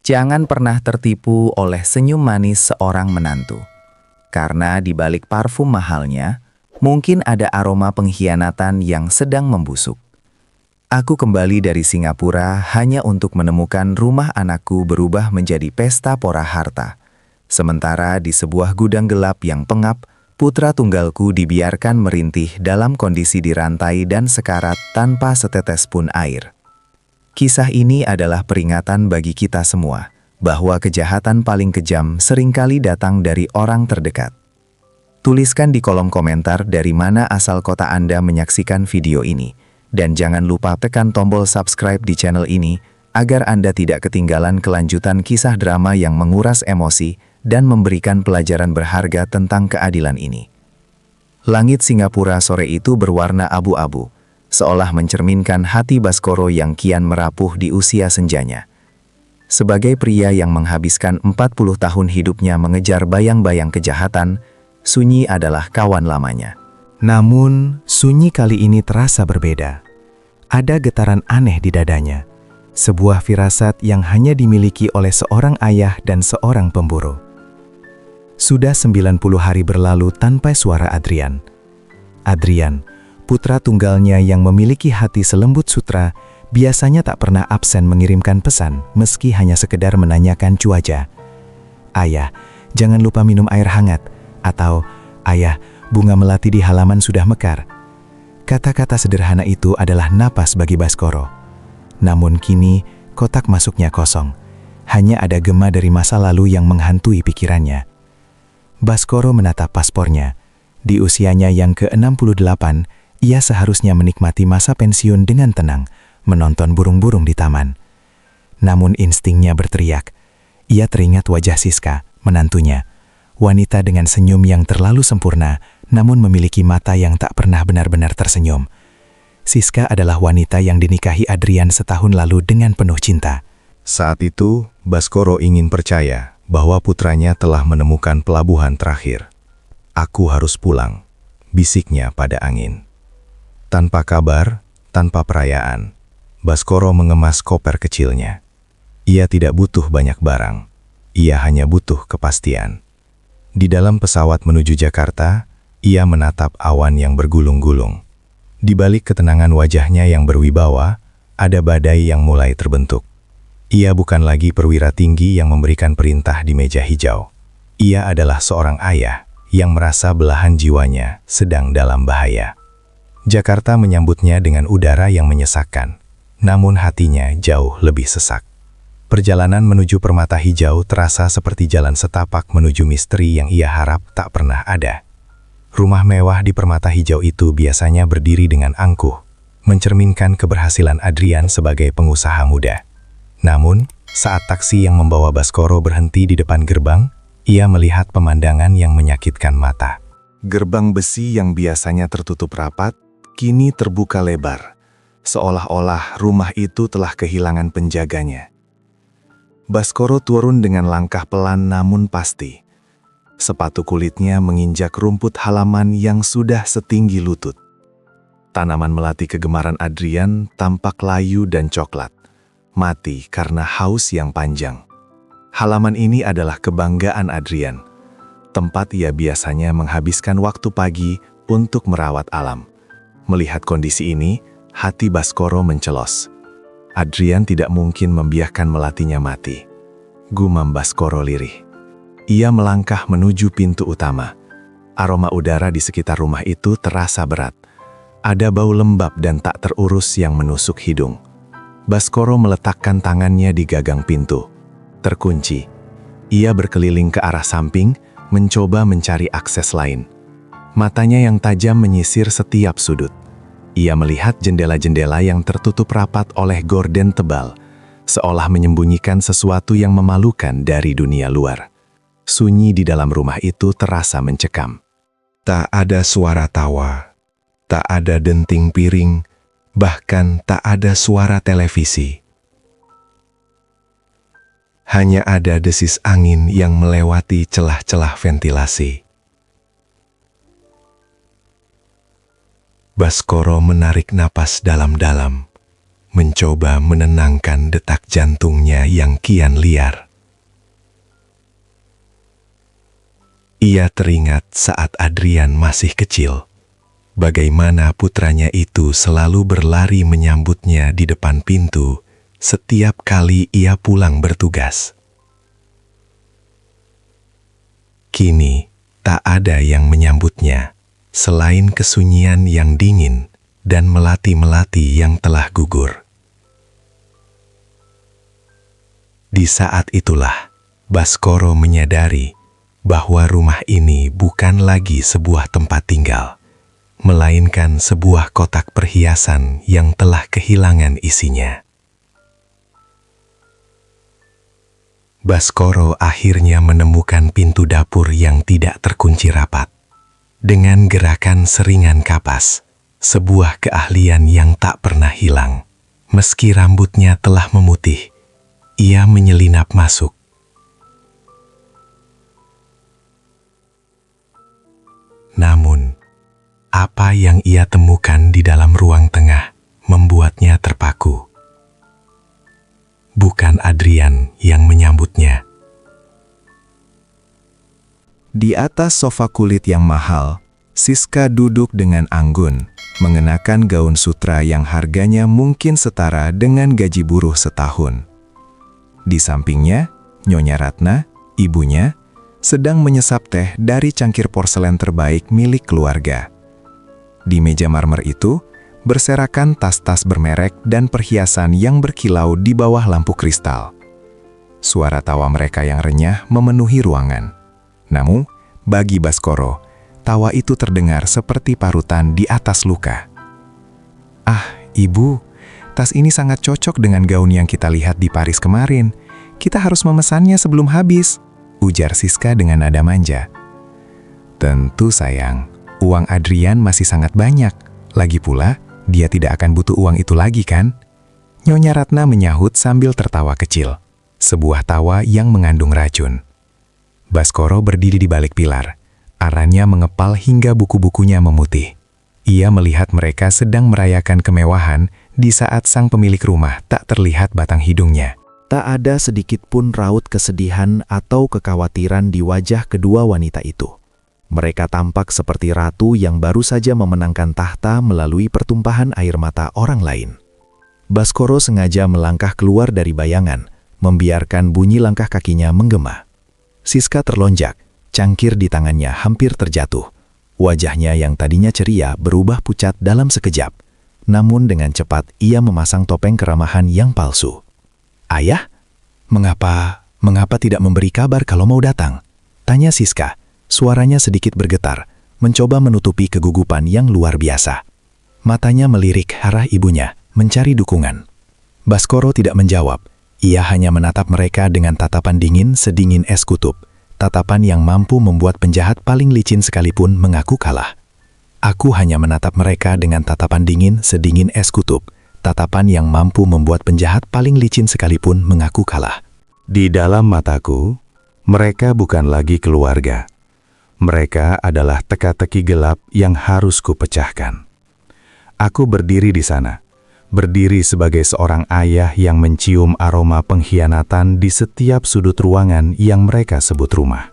Jangan pernah tertipu oleh senyum manis seorang menantu. Karena di balik parfum mahalnya, mungkin ada aroma pengkhianatan yang sedang membusuk. Aku kembali dari Singapura hanya untuk menemukan rumah anakku berubah menjadi pesta pora harta. Sementara di sebuah gudang gelap yang pengap, putra tunggalku dibiarkan merintih dalam kondisi dirantai dan sekarat tanpa setetes pun air. Kisah ini adalah peringatan bagi kita semua, bahwa kejahatan paling kejam seringkali datang dari orang terdekat. Tuliskan di kolom komentar dari mana asal kota Anda menyaksikan video ini. Dan jangan lupa tekan tombol subscribe di channel ini, agar Anda tidak ketinggalan kelanjutan kisah drama yang menguras emosi dan memberikan pelajaran berharga tentang keadilan ini. Langit Singapura sore itu berwarna abu-abu, seolah mencerminkan hati Baskoro yang kian merapuh di usia senjanya. Sebagai pria yang menghabiskan 40 tahun hidupnya mengejar bayang-bayang kejahatan, Sunyi adalah kawan lamanya. Namun, Sunyi kali ini terasa berbeda. Ada getaran aneh di dadanya, sebuah firasat yang hanya dimiliki oleh seorang ayah dan seorang pemburu. Sudah 90 hari berlalu tanpa suara Adrian. Adrian, putra tunggalnya yang memiliki hati selembut sutra, biasanya tak pernah absen mengirimkan pesan meski hanya sekedar menanyakan cuaca. Ayah, jangan lupa minum air hangat. Atau, ayah, bunga melati di halaman sudah mekar. Kata-kata sederhana itu adalah napas bagi Baskoro. Namun kini, kotak masuknya kosong. Hanya ada gema dari masa lalu yang menghantui pikirannya. Baskoro menatap paspornya. Di usianya yang ke-68, ia seharusnya menikmati masa pensiun dengan tenang, menonton burung-burung di taman. Namun instingnya berteriak. Ia teringat wajah Siska, menantunya. Wanita dengan senyum yang terlalu sempurna, namun memiliki mata yang tak pernah benar-benar tersenyum. Siska adalah wanita yang dinikahi Adrian setahun lalu dengan penuh cinta. Saat itu, Baskoro ingin percaya bahwa putranya telah menemukan pelabuhan terakhir. "Aku harus pulang," bisiknya pada angin. Tanpa kabar, tanpa perayaan, Baskoro mengemas koper kecilnya. Ia tidak butuh banyak barang, ia hanya butuh kepastian. Di dalam pesawat menuju Jakarta, ia menatap awan yang bergulung-gulung. Di balik ketenangan wajahnya yang berwibawa, ada badai yang mulai terbentuk. Ia bukan lagi perwira tinggi yang memberikan perintah di meja hijau. Ia adalah seorang ayah yang merasa belahan jiwanya sedang dalam bahaya. Jakarta menyambutnya dengan udara yang menyesakkan, namun hatinya jauh lebih sesak. Perjalanan menuju Permata Hijau terasa seperti jalan setapak menuju misteri yang ia harap tak pernah ada. Rumah mewah di Permata Hijau itu biasanya berdiri dengan angkuh, mencerminkan keberhasilan Adrian sebagai pengusaha muda. Namun, saat taksi yang membawa Baskoro berhenti di depan gerbang, ia melihat pemandangan yang menyakitkan mata. Gerbang besi yang biasanya tertutup rapat, kini terbuka lebar, seolah-olah rumah itu telah kehilangan penjaganya. Baskoro turun dengan langkah pelan namun pasti. Sepatu kulitnya menginjak rumput halaman yang sudah setinggi lutut. Tanaman melati kegemaran Adrian tampak layu dan coklat, mati karena haus yang panjang. Halaman ini adalah kebanggaan Adrian, tempat ia biasanya menghabiskan waktu pagi untuk merawat alam. Melihat kondisi ini, hati Baskoro mencelos. Adrian tidak mungkin membiarkan melatinya mati. Gumam Baskoro lirih. Ia melangkah menuju pintu utama. Aroma udara di sekitar rumah itu terasa berat. Ada bau lembab dan tak terurus yang menusuk hidung. Baskoro meletakkan tangannya di gagang pintu. Terkunci. Ia berkeliling ke arah samping, mencoba mencari akses lain. Matanya yang tajam menyisir setiap sudut. Ia melihat jendela-jendela yang tertutup rapat oleh gorden tebal, seolah menyembunyikan sesuatu yang memalukan dari dunia luar. Sunyi di dalam rumah itu terasa mencekam. Tak ada suara tawa, tak ada denting piring, bahkan tak ada suara televisi. Hanya ada desis angin yang melewati celah-celah ventilasi. Baskoro menarik napas dalam-dalam, mencoba menenangkan detak jantungnya yang kian liar. Ia teringat saat Adrian masih kecil, bagaimana putranya itu selalu berlari menyambutnya di depan pintu setiap kali ia pulang bertugas. Kini, tak ada yang menyambutnya, selain kesunyian yang dingin dan melati-melati yang telah gugur. Di saat itulah, Baskoro menyadari bahwa rumah ini bukan lagi sebuah tempat tinggal, melainkan sebuah kotak perhiasan yang telah kehilangan isinya. Baskoro akhirnya menemukan pintu dapur yang tidak terkunci rapat. Dengan gerakan seringan kapas, sebuah keahlian yang tak pernah hilang. Meski rambutnya telah memutih, ia menyelinap masuk. Namun, apa yang ia temukan di dalam ruang tengah membuatnya terpaku. Bukan Adrian yang menyambutnya. Di atas sofa kulit yang mahal, Siska duduk dengan anggun, mengenakan gaun sutra yang harganya mungkin setara dengan gaji buruh setahun. Di sampingnya, Nyonya Ratna, ibunya, sedang menyesap teh dari cangkir porselen terbaik milik keluarga. Di meja marmer itu, berserakan tas-tas bermerek dan perhiasan yang berkilau di bawah lampu kristal. Suara tawa mereka yang renyah memenuhi ruangan. Namun, bagi Baskoro, tawa itu terdengar seperti parutan di atas luka. "Ah, Ibu, tas ini sangat cocok dengan gaun yang kita lihat di Paris kemarin. Kita harus memesannya sebelum habis," ujar Siska dengan nada manja. "Tentu sayang, uang Adrian masih sangat banyak. Lagi pula, dia tidak akan butuh uang itu lagi kan?" Nyonya Ratna menyahut sambil tertawa kecil. Sebuah tawa yang mengandung racun. Baskoro berdiri di balik pilar. Arannya mengepal hingga buku-bukunya memutih. Ia melihat mereka sedang merayakan kemewahan di saat sang pemilik rumah tak terlihat batang hidungnya. Tak ada sedikit pun raut kesedihan atau kekhawatiran di wajah kedua wanita itu. Mereka tampak seperti ratu yang baru saja memenangkan tahta melalui pertumpahan air mata orang lain. Baskoro sengaja melangkah keluar dari bayangan, membiarkan bunyi langkah kakinya menggema. Siska terlonjak, cangkir di tangannya hampir terjatuh. Wajahnya yang tadinya ceria berubah pucat dalam sekejap. Namun dengan cepat ia memasang topeng keramahan yang palsu. "Ayah, mengapa tidak memberi kabar kalau mau datang?" tanya Siska. Suaranya sedikit bergetar, mencoba menutupi kegugupan yang luar biasa. Matanya melirik arah ibunya, mencari dukungan. Baskoro tidak menjawab. Ia hanya menatap mereka dengan tatapan dingin sedingin es kutub. Tatapan yang mampu membuat penjahat paling licin sekalipun mengaku kalah. "Aku hanya menatap mereka dengan tatapan dingin sedingin es kutub. Tatapan yang mampu membuat penjahat paling licin sekalipun mengaku kalah. Di dalam mataku, mereka bukan lagi keluarga. Mereka adalah teka-teki gelap yang harus kupecahkan. Aku berdiri di sana, berdiri sebagai seorang ayah yang mencium aroma pengkhianatan di setiap sudut ruangan yang mereka sebut rumah.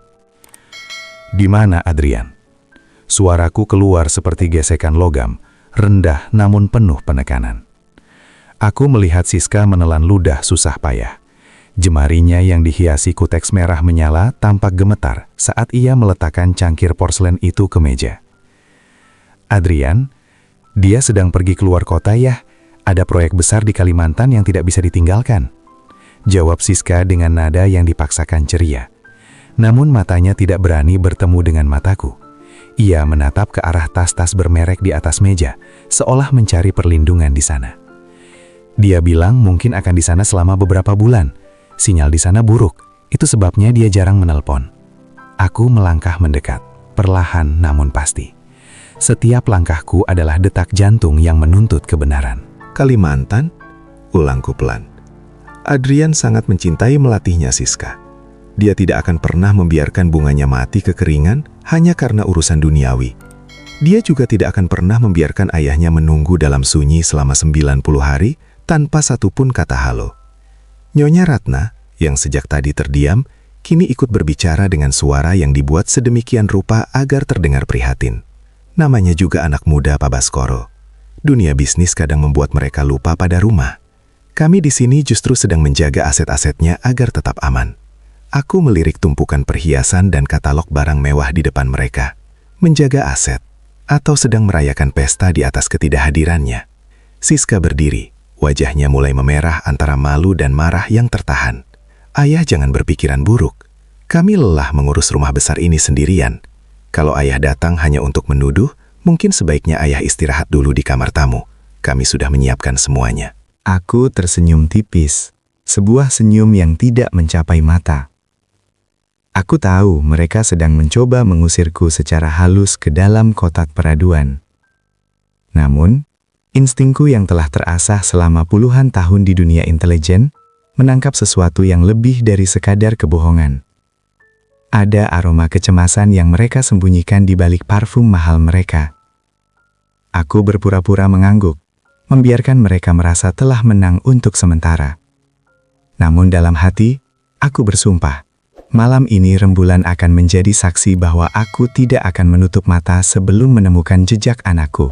Di mana Adrian? Suaraku keluar seperti gesekan logam, rendah namun penuh penekanan. Aku melihat Siska menelan ludah susah payah. Jemarinya yang dihiasi kuteks merah menyala tampak gemetar saat ia meletakkan cangkir porselen itu ke meja. "Adrian, dia sedang pergi keluar kota ya. Ada proyek besar di Kalimantan yang tidak bisa ditinggalkan," jawab Siska dengan nada yang dipaksakan ceria. Namun matanya tidak berani bertemu dengan mataku. Ia menatap ke arah tas-tas bermerek di atas meja, seolah mencari perlindungan di sana. Dia bilang mungkin akan di sana selama beberapa bulan. Sinyal di sana buruk, itu sebabnya dia jarang menelpon. Aku melangkah mendekat, perlahan namun pasti. Setiap langkahku adalah detak jantung yang menuntut kebenaran. Kalimantan? Ulangku pelan. Adrian sangat mencintai melatihnya Siska. Dia tidak akan pernah membiarkan bunganya mati kekeringan hanya karena urusan duniawi. Dia juga tidak akan pernah membiarkan ayahnya menunggu dalam sunyi selama 90 hari tanpa satupun kata halo. Nyonya Ratna, yang sejak tadi terdiam, kini ikut berbicara dengan suara yang dibuat sedemikian rupa agar terdengar prihatin. Namanya juga anak muda Pak Baskoro. Dunia bisnis kadang membuat mereka lupa pada rumah. Kami di sini justru sedang menjaga aset-asetnya agar tetap aman. Aku melirik tumpukan perhiasan dan katalog barang mewah di depan mereka. Menjaga aset, atau sedang merayakan pesta di atas ketidakhadirannya. Siska berdiri, wajahnya mulai memerah antara malu dan marah yang tertahan. Ayah jangan berpikiran buruk. Kami lelah mengurus rumah besar ini sendirian. Kalau ayah datang hanya untuk menuduh, mungkin sebaiknya ayah istirahat dulu di kamar tamu. Kami sudah menyiapkan semuanya. Aku tersenyum tipis, sebuah senyum yang tidak mencapai mata. Aku tahu mereka sedang mencoba mengusirku secara halus ke dalam kotak peraduan. Namun, instingku yang telah terasah selama puluhan tahun di dunia intelijen menangkap sesuatu yang lebih dari sekadar kebohongan. Ada aroma kecemasan yang mereka sembunyikan di balik parfum mahal mereka. Aku berpura-pura mengangguk, membiarkan mereka merasa telah menang untuk sementara. Namun dalam hati, aku bersumpah, malam ini rembulan akan menjadi saksi bahwa aku tidak akan menutup mata sebelum menemukan jejak anakku.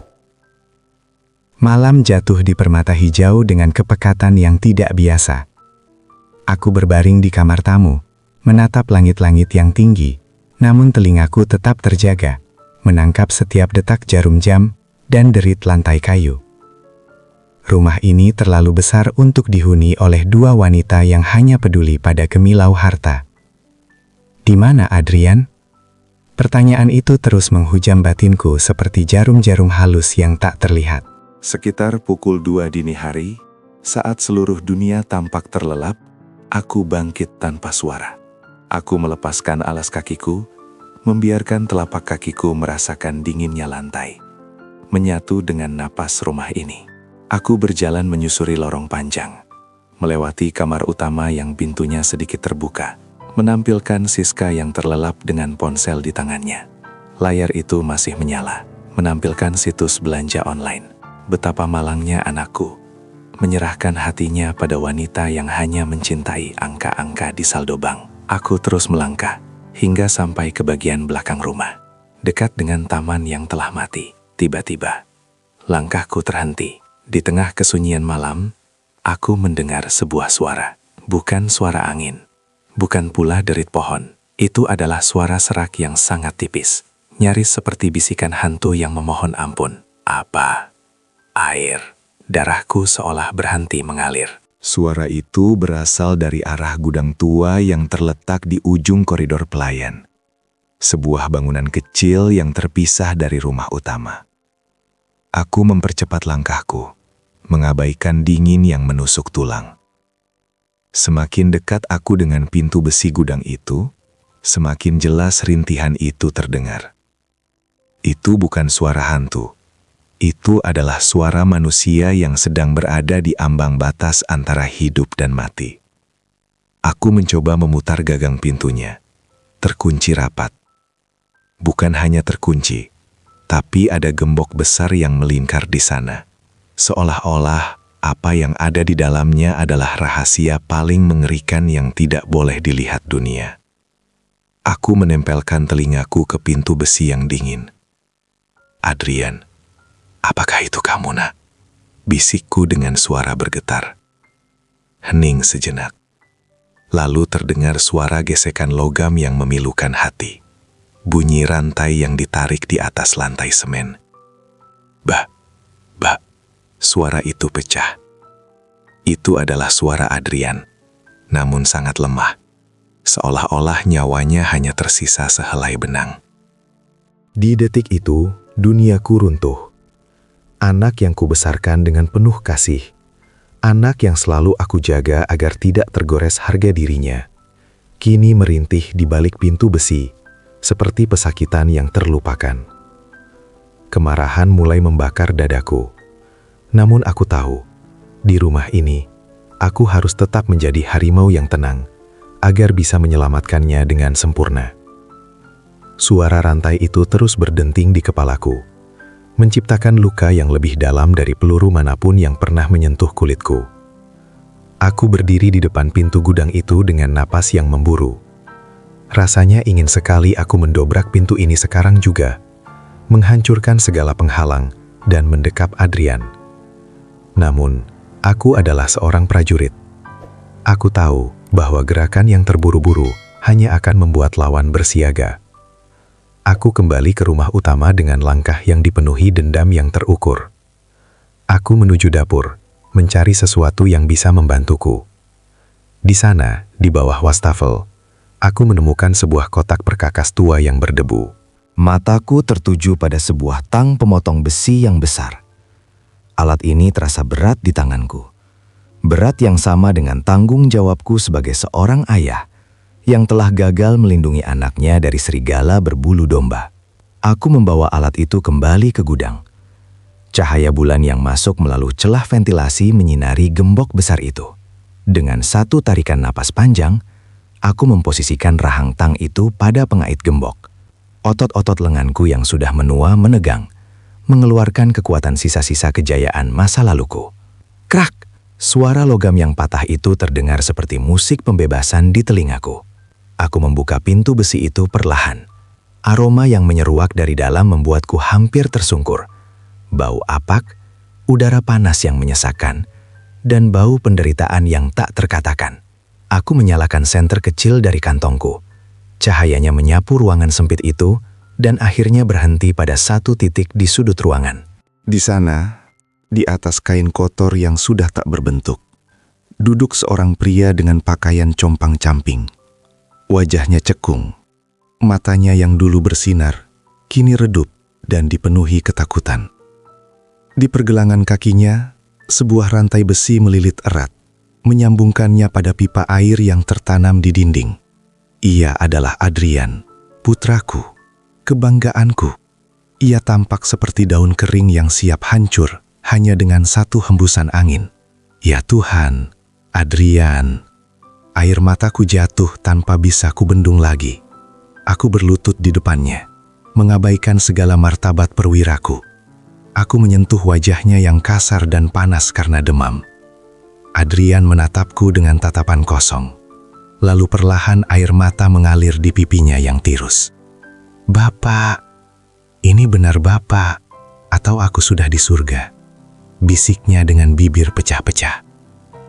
Malam jatuh di permata hijau dengan kepekatan yang tidak biasa. Aku berbaring di kamar tamu, menatap langit-langit yang tinggi, namun telingaku tetap terjaga, menangkap setiap detak jarum jam dan derit lantai kayu. Rumah ini terlalu besar untuk dihuni oleh dua wanita yang hanya peduli pada kemilau harta. Di mana Adrian? Pertanyaan itu terus menghujam batinku seperti jarum-jarum halus yang tak terlihat. Sekitar pukul 2 dini hari, saat seluruh dunia tampak terlelap, aku bangkit tanpa suara. Aku melepaskan alas kakiku, membiarkan telapak kakiku merasakan dinginnya lantai. Menyatu dengan napas rumah ini. Aku berjalan menyusuri lorong panjang, melewati kamar utama yang pintunya sedikit terbuka, menampilkan Siska yang terlelap dengan ponsel di tangannya. Layar itu masih menyala, menampilkan situs belanja online. Betapa malangnya anakku, menyerahkan hatinya pada wanita yang hanya mencintai angka-angka di saldo bank. Aku terus melangkah, hingga sampai ke bagian belakang rumah. Dekat dengan taman yang telah mati, tiba-tiba, langkahku terhenti. Di tengah kesunyian malam, aku mendengar sebuah suara. Bukan suara angin, bukan pula derit pohon. Itu adalah suara serak yang sangat tipis, nyaris seperti bisikan hantu yang memohon ampun. Apa? Air. Darahku seolah berhenti mengalir. Suara itu berasal dari arah gudang tua yang terletak di ujung koridor pelayan. Sebuah bangunan kecil yang terpisah dari rumah utama. Aku mempercepat langkahku, mengabaikan dingin yang menusuk tulang. Semakin dekat aku dengan pintu besi gudang itu, semakin jelas rintihan itu terdengar. Itu bukan suara hantu. Itu adalah suara manusia yang sedang berada di ambang batas antara hidup dan mati. Aku mencoba memutar gagang pintunya. Terkunci rapat. Bukan hanya terkunci, tapi ada gembok besar yang melingkar di sana. Seolah-olah apa yang ada di dalamnya adalah rahasia paling mengerikan yang tidak boleh dilihat dunia. Aku menempelkan telingaku ke pintu besi yang dingin. Adrian, apakah itu kamu, nak? Bisikku dengan suara bergetar. Hening sejenak. Lalu terdengar suara gesekan logam yang memilukan hati. Bunyi rantai yang ditarik di atas lantai semen. Bah. Suara itu pecah. Itu adalah suara Adrian, namun sangat lemah. Seolah-olah nyawanya hanya tersisa sehelai benang. Di detik itu, duniaku runtuh. Anak yang kubesarkan dengan penuh kasih. Anak yang selalu aku jaga agar tidak tergores harga dirinya. Kini merintih di balik pintu besi, seperti pesakitan yang terlupakan. Kemarahan mulai membakar dadaku. Namun aku tahu, di rumah ini, aku harus tetap menjadi harimau yang tenang, agar bisa menyelamatkannya dengan sempurna. Suara rantai itu terus berdenting di kepalaku, menciptakan luka yang lebih dalam dari peluru manapun yang pernah menyentuh kulitku. Aku berdiri di depan pintu gudang itu dengan napas yang memburu. Rasanya ingin sekali aku mendobrak pintu ini sekarang juga, menghancurkan segala penghalang dan mendekap Adrian. Namun, aku adalah seorang prajurit. Aku tahu bahwa gerakan yang terburu-buru hanya akan membuat lawan bersiaga. Aku kembali ke rumah utama dengan langkah yang dipenuhi dendam yang terukur. Aku menuju dapur, mencari sesuatu yang bisa membantuku. Di sana, di bawah wastafel, aku menemukan sebuah kotak perkakas tua yang berdebu. Mataku tertuju pada sebuah tang pemotong besi yang besar. Alat ini terasa berat di tanganku. Berat yang sama dengan tanggung jawabku sebagai seorang ayah yang telah gagal melindungi anaknya dari serigala berbulu domba. Aku membawa alat itu kembali ke gudang. Cahaya bulan yang masuk melalui celah ventilasi menyinari gembok besar itu. Dengan satu tarikan napas panjang, aku memposisikan rahang tang itu pada pengait gembok. Otot-otot lenganku yang sudah menua menegang, mengeluarkan kekuatan sisa-sisa kejayaan masa laluku. Krak! Suara logam yang patah itu terdengar seperti musik pembebasan di telingaku. Aku membuka pintu besi itu perlahan. Aroma yang menyeruak dari dalam membuatku hampir tersungkur. Bau apak, udara panas yang menyesakkan, dan bau penderitaan yang tak terkatakan. Aku menyalakan senter kecil dari kantongku. Cahayanya menyapu ruangan sempit itu, dan akhirnya berhenti pada satu titik di sudut ruangan. Di sana, di atas kain kotor yang sudah tak berbentuk, duduk seorang pria dengan pakaian compang-camping. Wajahnya cekung, matanya yang dulu bersinar, kini redup dan dipenuhi ketakutan. Di pergelangan kakinya, sebuah rantai besi melilit erat, menyambungkannya pada pipa air yang tertanam di dinding. Ia adalah Adrian, putraku, kebanggaanku. Ia tampak seperti daun kering yang siap hancur hanya dengan satu hembusan angin. Ya Tuhan, Adrian. Air mataku jatuh tanpa bisa kubendung lagi. Aku berlutut di depannya, mengabaikan segala martabat perwiraku. Aku menyentuh wajahnya yang kasar dan panas karena demam. Adrian menatapku dengan tatapan kosong. Lalu perlahan air mata mengalir di pipinya yang tirus. "Bapak, ini benar Bapak, atau aku sudah di surga?" bisiknya dengan bibir pecah-pecah.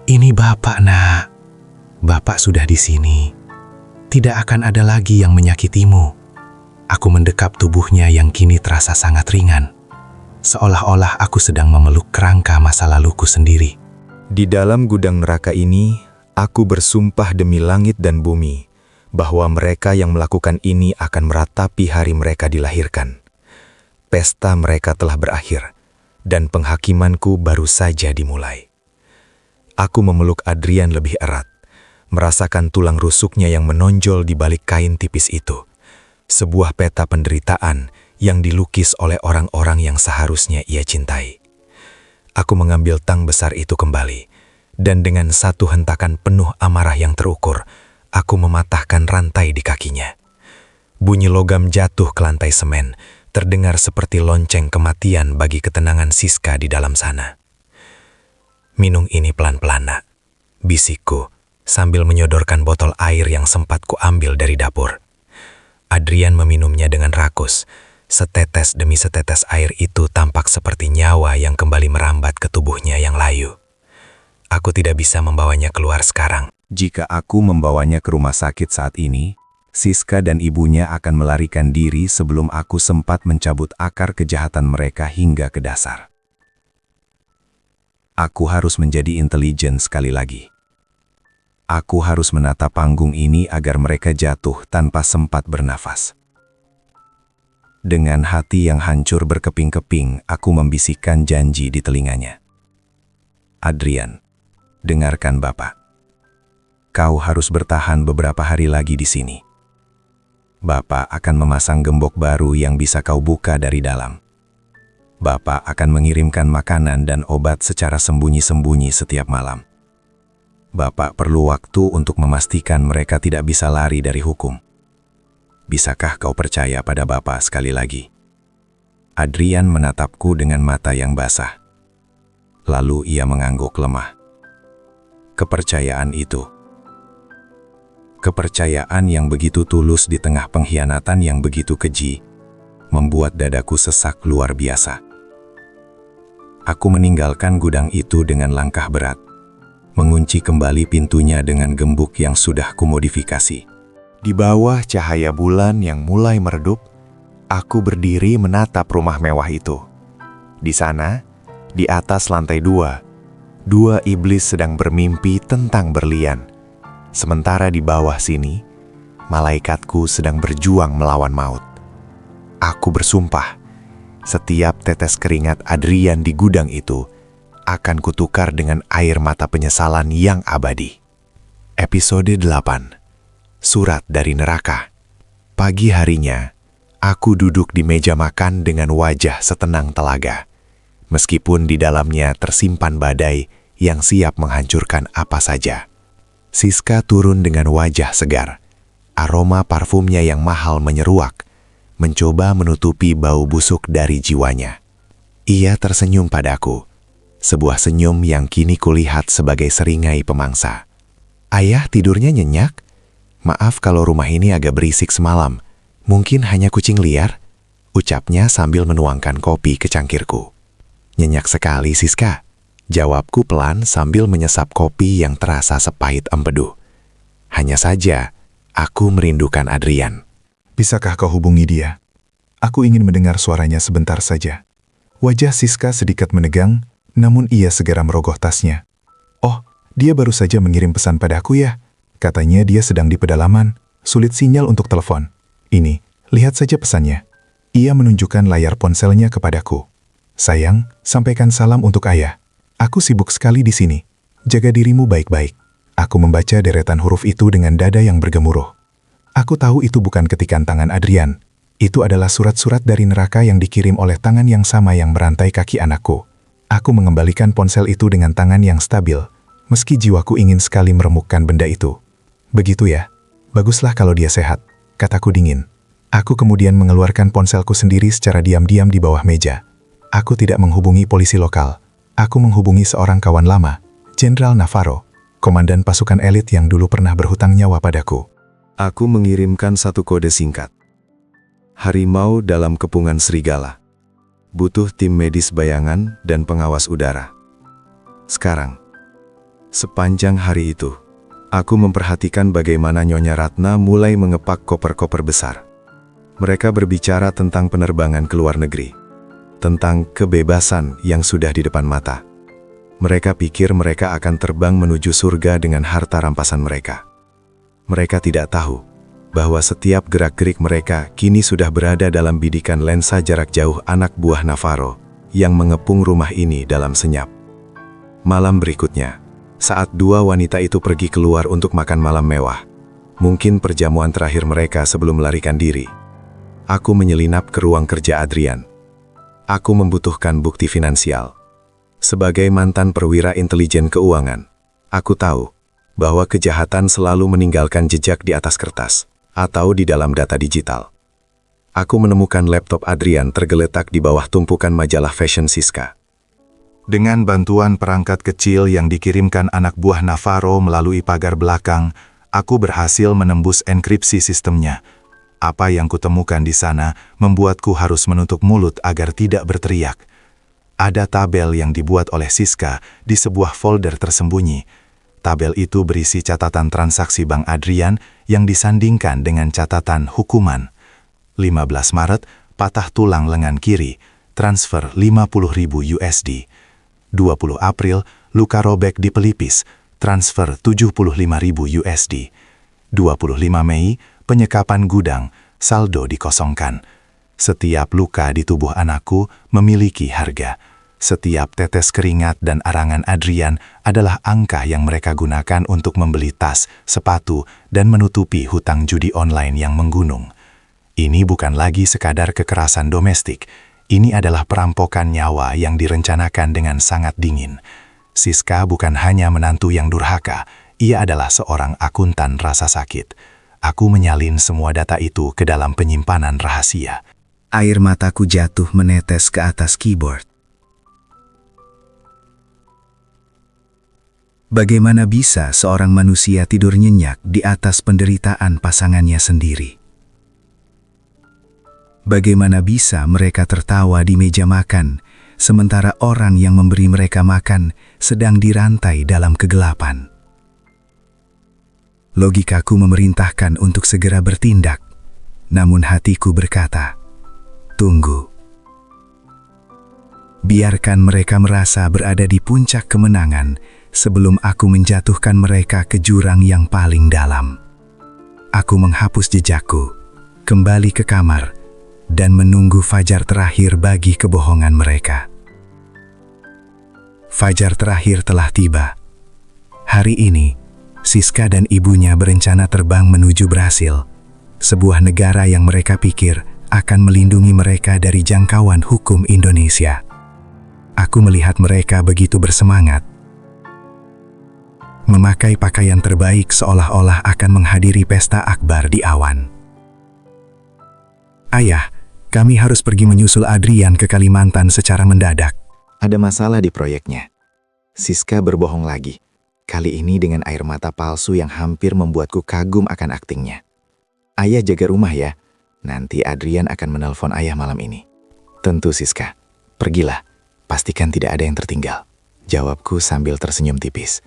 "Ini Bapak, Nak. Bapak sudah di sini. Tidak akan ada lagi yang menyakitimu." Aku mendekap tubuhnya yang kini terasa sangat ringan. Seolah-olah aku sedang memeluk kerangka masa laluku sendiri. Di dalam gudang neraka ini, aku bersumpah demi langit dan bumi bahwa mereka yang melakukan ini akan meratapi hari mereka dilahirkan. Pesta mereka telah berakhir, dan penghakimanku baru saja dimulai. Aku memeluk Adrian lebih erat, merasakan tulang rusuknya yang menonjol di balik kain tipis itu. Sebuah peta penderitaan yang dilukis oleh orang-orang yang seharusnya ia cintai. Aku mengambil tang besar itu kembali, dan dengan satu hentakan penuh amarah yang terukur, aku mematahkan rantai di kakinya. Bunyi logam jatuh ke lantai semen, terdengar seperti lonceng kematian bagi ketenangan Siska di dalam sana. "Minum ini pelan-pelan, Nak," bisikku, sambil menyodorkan botol air yang sempat kuambil dari dapur. Adrian meminumnya dengan rakus. Setetes demi setetes air itu tampak seperti nyawa yang kembali merambat ke tubuhnya yang layu. Aku tidak bisa membawanya keluar sekarang. Jika aku membawanya ke rumah sakit saat ini, Siska dan ibunya akan melarikan diri sebelum aku sempat mencabut akar kejahatan mereka hingga ke dasar. Aku harus menjadi intelijen sekali lagi. Aku harus menata panggung ini agar mereka jatuh tanpa sempat bernafas. Dengan hati yang hancur berkeping-keping, aku membisikkan janji di telinganya. "Adrian, dengarkan Bapak. Kau harus bertahan beberapa hari lagi di sini. Bapak akan memasang gembok baru yang bisa kau buka dari dalam. Bapak akan mengirimkan makanan dan obat secara sembunyi-sembunyi setiap malam. Bapak perlu waktu untuk memastikan mereka tidak bisa lari dari hukum. Bisakah kau percaya pada Bapak sekali lagi?" Adrian menatapku dengan mata yang basah. Lalu ia mengangguk lemah. Kepercayaan itu. Kepercayaan yang begitu tulus di tengah pengkhianatan yang begitu keji, membuat dadaku sesak luar biasa. Aku meninggalkan gudang itu dengan langkah berat, mengunci kembali pintunya dengan gembok yang sudah kumodifikasi. Di bawah cahaya bulan yang mulai meredup, aku berdiri menatap rumah mewah itu. Di sana, di atas lantai 2, dua iblis sedang bermimpi tentang berlian. Sementara di bawah sini, malaikatku sedang berjuang melawan maut. Aku bersumpah, setiap tetes keringat Adrian di gudang itu akan kutukar dengan air mata penyesalan yang abadi. Episode 8. Surat dari Neraka. Pagi harinya, aku duduk di meja makan dengan wajah setenang telaga. Meskipun di dalamnya tersimpan badai yang siap menghancurkan apa saja. Siska turun dengan wajah segar. Aroma parfumnya yang mahal menyeruak, mencoba menutupi bau busuk dari jiwanya. Ia tersenyum padaku, sebuah senyum yang kini kulihat sebagai seringai pemangsa. Ayah tidurnya nyenyak? Maaf kalau rumah ini agak berisik semalam. Mungkin hanya kucing liar? Ucapnya sambil menuangkan kopi ke cangkirku. Nyenyak sekali, Siska. Jawabku pelan sambil menyesap kopi yang terasa sepahit empedu. Hanya saja, aku merindukan Adrian. Bisakah kau hubungi dia? Aku ingin mendengar suaranya sebentar saja. Wajah Siska sedikit menegang, namun ia segera merogoh tasnya. Oh, dia baru saja mengirim pesan padaku ya. Katanya dia sedang di pedalaman, sulit sinyal untuk telepon. Ini, lihat saja pesannya. Ia menunjukkan layar ponselnya kepadaku. Sayang, sampaikan salam untuk ayah. Aku sibuk sekali di sini. Jaga dirimu baik-baik. Aku membaca deretan huruf itu dengan dada yang bergemuruh. Aku tahu itu bukan ketikan tangan Adrian. Itu adalah surat-surat dari neraka yang dikirim oleh tangan yang sama yang merantai kaki anakku. Aku mengembalikan ponsel itu dengan tangan yang stabil, meski jiwaku ingin sekali meremukkan benda itu. Begitu ya? Baguslah kalau dia sehat, kataku dingin. Aku kemudian mengeluarkan ponselku sendiri secara diam-diam di bawah meja. Aku tidak menghubungi polisi lokal. Aku menghubungi seorang kawan lama, Jenderal Navarro, komandan pasukan elit yang dulu pernah berhutang nyawa padaku. Aku mengirimkan satu kode singkat. Harimau dalam kepungan serigala. Butuh tim medis bayangan dan pengawas udara. Sekarang, sepanjang hari itu, aku memperhatikan bagaimana Nyonya Ratna mulai mengepak koper-koper besar. Mereka berbicara tentang penerbangan ke luar negeri, tentang kebebasan yang sudah di depan mata. Mereka pikir mereka akan terbang menuju surga dengan harta rampasan mereka. Mereka tidak tahu bahwa setiap gerak-gerik mereka kini sudah berada dalam bidikan lensa jarak jauh anak buah Navarro yang mengepung rumah ini dalam senyap. Malam berikutnya, saat dua wanita itu pergi keluar untuk makan malam mewah, mungkin perjamuan terakhir mereka sebelum melarikan diri, aku menyelinap ke ruang kerja Adrian. Aku membutuhkan bukti finansial. Sebagai mantan perwira intelijen keuangan, aku tahu bahwa kejahatan selalu meninggalkan jejak di atas kertas atau di dalam data digital. Aku menemukan laptop Adrian tergeletak di bawah tumpukan majalah fashion Siska. Dengan bantuan perangkat kecil yang dikirimkan anak buah Navarro melalui pagar belakang, aku berhasil menembus enkripsi sistemnya. Apa yang kutemukan di sana membuatku harus menutup mulut agar tidak berteriak. Ada tabel yang dibuat oleh Siska di sebuah folder tersembunyi. Tabel itu berisi catatan transaksi Bank Adrian yang disandingkan dengan catatan hukuman. 15 Maret, patah tulang lengan kiri, transfer 50.000 USD. 20 April, luka robek di pelipis, transfer 75.000 USD. 25 Mei, penyekapan gudang, saldo dikosongkan. Setiap luka di tubuh anakku memiliki harga. Setiap tetes keringat dan arangan Adrian adalah angka yang mereka gunakan untuk membeli tas, sepatu, dan menutupi hutang judi online yang menggunung. Ini bukan lagi sekadar kekerasan domestik. Ini adalah perampokan nyawa yang direncanakan dengan sangat dingin. Siska bukan hanya menantu yang durhaka, ia adalah seorang akuntan rasa sakit. Aku menyalin semua data itu ke dalam penyimpanan rahasia. Air mataku jatuh menetes ke atas keyboard. Bagaimana bisa seorang manusia tidur nyenyak di atas penderitaan pasangannya sendiri? Bagaimana bisa mereka tertawa di meja makan, sementara orang yang memberi mereka makan sedang dirantai dalam kegelapan? Logikaku memerintahkan untuk segera bertindak, namun hatiku berkata, "Tunggu. Biarkan mereka merasa berada di puncak kemenangan sebelum aku menjatuhkan mereka ke jurang yang paling dalam." Aku menghapus jejakku, kembali ke kamar, dan menunggu fajar terakhir bagi kebohongan mereka. Fajar terakhir telah tiba. Hari ini, Siska dan ibunya berencana terbang menuju Brasil, sebuah negara yang mereka pikir akan melindungi mereka dari jangkauan hukum Indonesia. Aku melihat mereka begitu bersemangat, memakai pakaian terbaik seolah-olah akan menghadiri pesta akbar di awan. "Ayah, kami harus pergi menyusul Adrian ke Kalimantan secara mendadak." Ada masalah di proyeknya. Siska berbohong lagi. Kali ini dengan air mata palsu yang hampir membuatku kagum akan aktingnya. "Ayah jaga rumah ya. Nanti Adrian akan menelpon ayah malam ini." "Tentu Siska. Pergilah. Pastikan tidak ada yang tertinggal," jawabku sambil tersenyum tipis.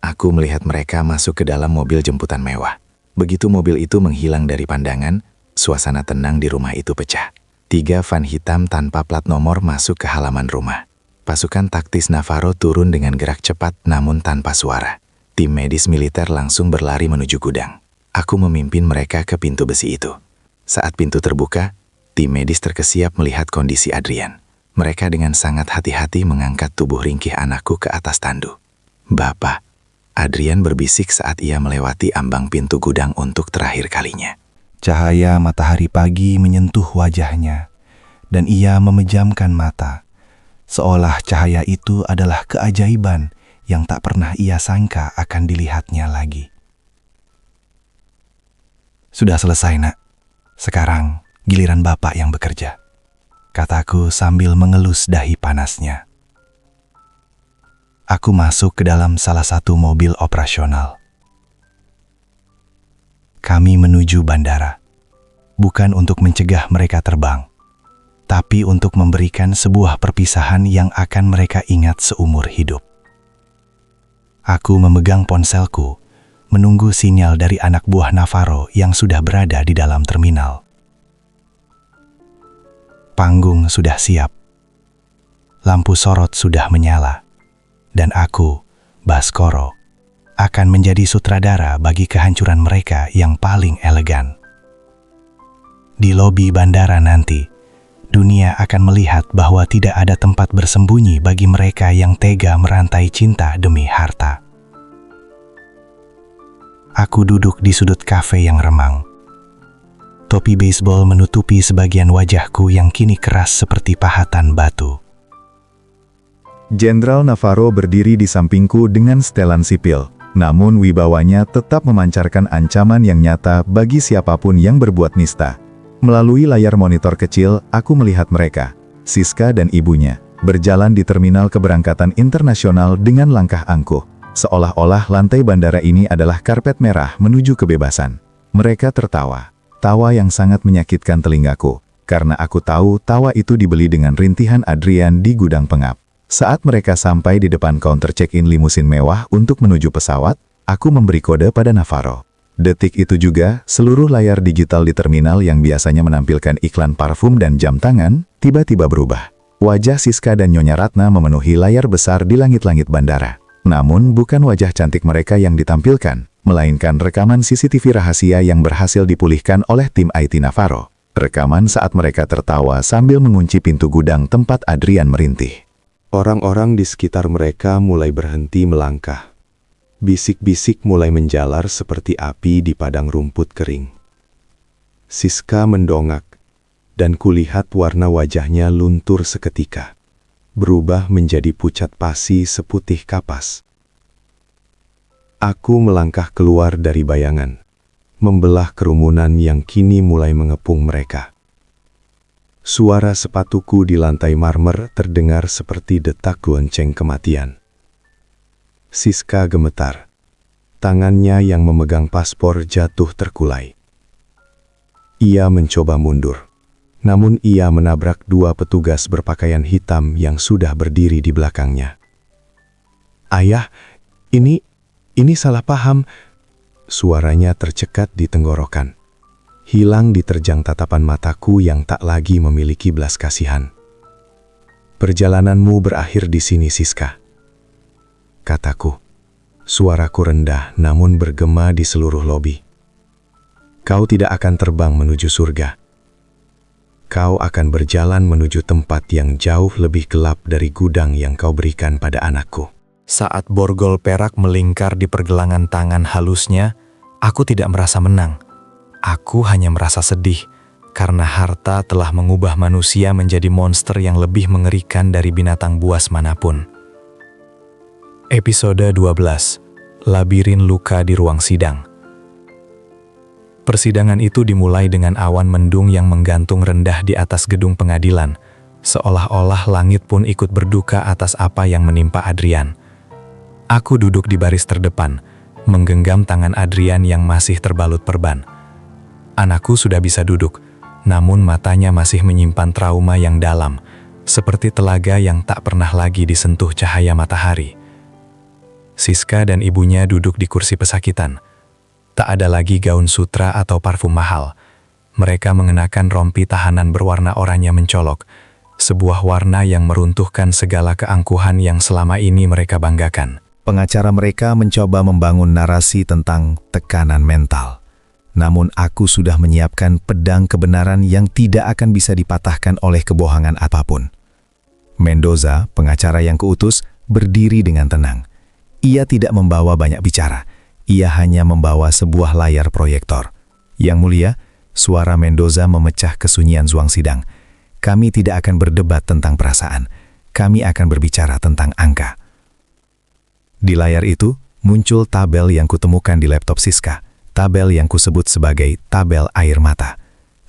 Aku melihat mereka masuk ke dalam mobil jemputan mewah. Begitu mobil itu menghilang dari pandangan, suasana tenang di rumah itu pecah. 3 van hitam tanpa plat nomor masuk ke halaman rumah. Pasukan taktis Navarro turun dengan gerak cepat namun tanpa suara. Tim medis militer langsung berlari menuju gudang. Aku memimpin mereka ke pintu besi itu. Saat pintu terbuka, tim medis terkesiap melihat kondisi Adrian. Mereka dengan sangat hati-hati mengangkat tubuh ringkih anakku ke atas tandu. "Bapak," Adrian berbisik saat ia melewati ambang pintu gudang untuk terakhir kalinya. Cahaya matahari pagi menyentuh wajahnya, dan ia memejamkan mata, seolah cahaya itu adalah keajaiban yang tak pernah ia sangka akan dilihatnya lagi. "Sudah selesai, Nak. Sekarang giliran Bapak yang bekerja," kataku sambil mengelus dahi panasnya. Aku masuk ke dalam salah satu mobil operasional. Kami menuju bandara, bukan untuk mencegah mereka terbang, tapi untuk memberikan sebuah perpisahan yang akan mereka ingat seumur hidup. Aku memegang ponselku, menunggu sinyal dari anak buah Navarro yang sudah berada di dalam terminal. Panggung sudah siap, lampu sorot sudah menyala, dan aku, Baskoro, akan menjadi sutradara bagi kehancuran mereka yang paling elegan. Di lobi bandara nanti, dunia akan melihat bahwa tidak ada tempat bersembunyi bagi mereka yang tega merantai cinta demi harta. Aku duduk di sudut kafe yang remang. Topi baseball menutupi sebagian wajahku yang kini keras seperti pahatan batu. Jenderal Navarro berdiri di sampingku dengan setelan sipil, namun wibawanya tetap memancarkan ancaman yang nyata bagi siapapun yang berbuat nista. Melalui layar monitor kecil, aku melihat mereka, Siska dan ibunya, berjalan di terminal keberangkatan internasional dengan langkah angkuh, seolah-olah lantai bandara ini adalah karpet merah menuju kebebasan. Mereka tertawa, tawa yang sangat menyakitkan telingaku, karena aku tahu tawa itu dibeli dengan rintihan Adrian di gudang pengap. Saat mereka sampai di depan counter check-in limusin mewah untuk menuju pesawat, aku memberi kode pada Navarro. Detik itu juga, seluruh layar digital di terminal yang biasanya menampilkan iklan parfum dan jam tangan, tiba-tiba berubah. Wajah Siska dan Nyonya Ratna memenuhi layar besar di langit-langit bandara. Namun bukan wajah cantik mereka yang ditampilkan, melainkan rekaman CCTV rahasia yang berhasil dipulihkan oleh tim IT Navarro. Rekaman saat mereka tertawa sambil mengunci pintu gudang tempat Adrian merintih. Orang-orang di sekitar mereka mulai berhenti melangkah. Bisik-bisik mulai menjalar seperti api di padang rumput kering. Siska mendongak, dan kulihat warna wajahnya luntur seketika, berubah menjadi pucat pasi seputih kapas. Aku melangkah keluar dari bayangan, membelah kerumunan yang kini mulai mengepung mereka. Suara sepatuku di lantai marmer terdengar seperti detak gonceng kematian. Siska gemetar. Tangannya yang memegang paspor jatuh terkulai. Ia mencoba mundur. Namun ia menabrak dua petugas berpakaian hitam yang sudah berdiri di belakangnya. "Ayah, ini salah paham." Suaranya tercekat di tenggorokan. Hilang diterjang tatapan mataku yang tak lagi memiliki belas kasihan. "Perjalananmu berakhir di sini, Siska," kataku. Suaraku rendah namun bergema di seluruh lobi. "Kau tidak akan terbang menuju surga. Kau akan berjalan menuju tempat yang jauh lebih gelap dari gudang yang kau berikan pada anakku." Saat borgol perak melingkar di pergelangan tangan halusnya, aku tidak merasa menang. Aku hanya merasa sedih, karena harta telah mengubah manusia menjadi monster yang lebih mengerikan dari binatang buas manapun. Episode 12. Labirin luka di ruang sidang. Persidangan itu dimulai dengan awan mendung yang menggantung rendah di atas gedung pengadilan, seolah-olah langit pun ikut berduka atas apa yang menimpa Adrian. Aku duduk di baris terdepan, menggenggam tangan Adrian yang masih terbalut perban. Anakku sudah bisa duduk, namun matanya masih menyimpan trauma yang dalam, seperti telaga yang tak pernah lagi disentuh cahaya matahari. Siska dan ibunya duduk di kursi pesakitan. Tak ada lagi gaun sutra atau parfum mahal. Mereka mengenakan rompi tahanan berwarna oranye mencolok, sebuah warna yang meruntuhkan segala keangkuhan yang selama ini mereka banggakan. Pengacara mereka mencoba membangun narasi tentang tekanan mental. Namun aku sudah menyiapkan pedang kebenaran yang tidak akan bisa dipatahkan oleh kebohongan apapun. Mendoza, pengacara yang kuutus, berdiri dengan tenang. Ia tidak membawa banyak bicara. Ia hanya membawa sebuah layar proyektor. Yang mulia, suara Mendoza memecah kesunyian ruang sidang. Kami tidak akan berdebat tentang perasaan. Kami akan berbicara tentang angka. Di layar itu, muncul tabel yang kutemukan di laptop Siska. Tabel yang kusebut sebagai tabel air mata.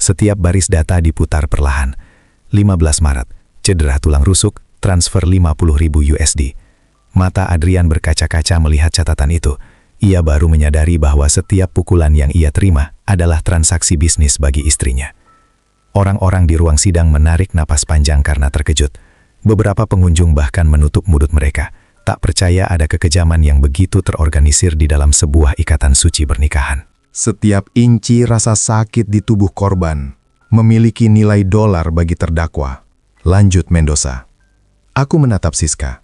Setiap baris data diputar perlahan. 15 Maret, cedera tulang rusuk, transfer 50.000 USD. Mata Adrian berkaca-kaca melihat catatan itu. Ia baru menyadari bahwa setiap pukulan yang ia terima adalah transaksi bisnis bagi istrinya. Orang-orang di ruang sidang menarik napas panjang karena terkejut. Beberapa pengunjung bahkan menutup mulut mereka, tak percaya ada kekejaman yang begitu terorganisir di dalam sebuah ikatan suci pernikahan. Setiap inci rasa sakit di tubuh korban memiliki nilai dolar bagi terdakwa. Lanjut Mendoza. Aku menatap Siska.